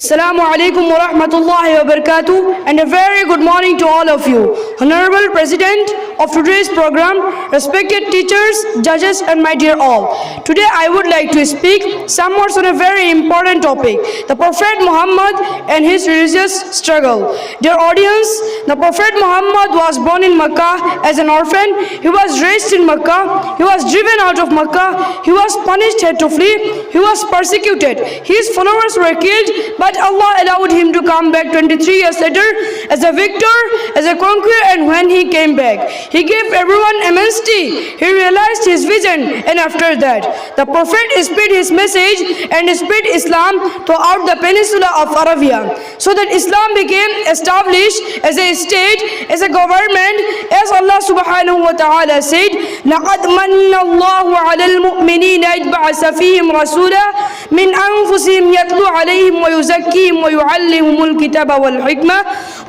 Assalamu alaikum wa rahmatullahi wa barakatuh, and a very good morning to all of you. Honorable President of today's program, respected teachers, judges, and my dear all. Today I would like to speak some words on a very important topic, the Prophet Muhammad and his religious struggle. Dear audience, the Prophet Muhammad was born in Makkah as an orphan. He was raised in Makkah. He was driven out of Makkah. He was punished, had to flee. He was persecuted. His followers were killed, but Allah allowed him to come back 23 years later as a victor, as a conqueror, and when he came back, he gave everyone amnesty. He realized his vision, and after that, the Prophet spread his message and spread Islam throughout the peninsula of Arabia, so that Islam became established as a state, as a government, as Allah subhanahu wa ta'ala said, لَقَدْ مَنَّ اللَّهُ عَلَى الْمُؤْمِنِينَ إِذْ بَعَثَ فِيهِمْ رَسُولًا مِنْ أَنفُسِهِمْ يَتْلُو عَلَيْهِمْ وَيُزَكِّيهِمْ وَيُعَلِّمُهُمُ الْكِتَابَ وَالْحِكْمَةَ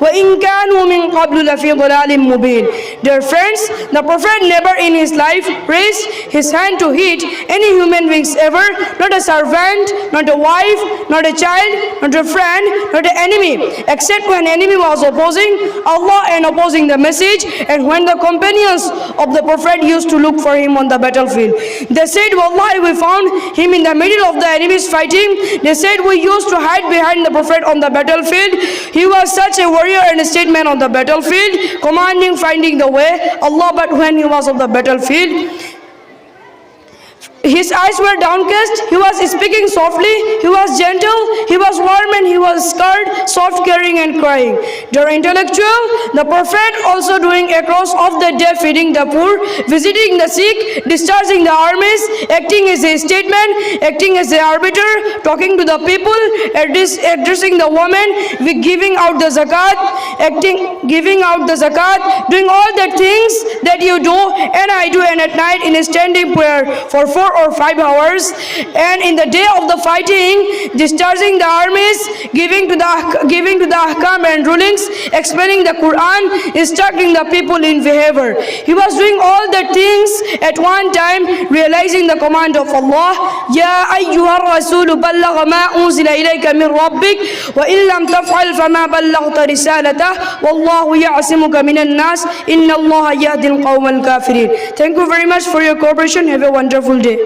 وَإِنْ كَانُوا مِنْ قَبْلُ لَفِي ضَلَالٍ مُبِينٍ. Dear friends, the Prophet never in his life raised his hand to hit any human beings ever, not a servant, not a wife, not a child, not a friend, not an enemy, except when enemy was opposing Allah and opposing the message, and when the companions of the Prophet used to look for him on the battlefield. They said, Wallahi, we found him in the middle of the enemies fighting. They said, we used to hide behind the Prophet on the battlefield. He was such a warrior and a statesman on the battlefield, commanding, finding the way, Allah, but when he was on the battlefield, his eyes were downcast, he was speaking softly, he was gentle, he was warm, and he was scared, soft, caring, and crying. Dear intellectual, the Prophet also doing across of the day, feeding the poor, visiting the sick, discharging the armies, acting as a statesman, acting as an arbiter, talking to the people, addressing the woman, with giving out the zakat, giving out the zakat, doing all the things that you do and I do, and at night in a standing prayer for 4 or 5 hours, and in the day of the fighting, discharging the armies, giving to the ahkam and rulings, explaining the Quran, instructing the people in behavior. He was doing all the things at one time, realizing the command of Allah, Ya ayyuhar rasulu ballagha ma unzila ilayka min rabbik wa illam taf'al fama ballaghta risalatah wallahu ya'simuka minan nas inna Allah yahdi al-qawma al-kafirin. Thank you very much for your cooperation. Have a wonderful day.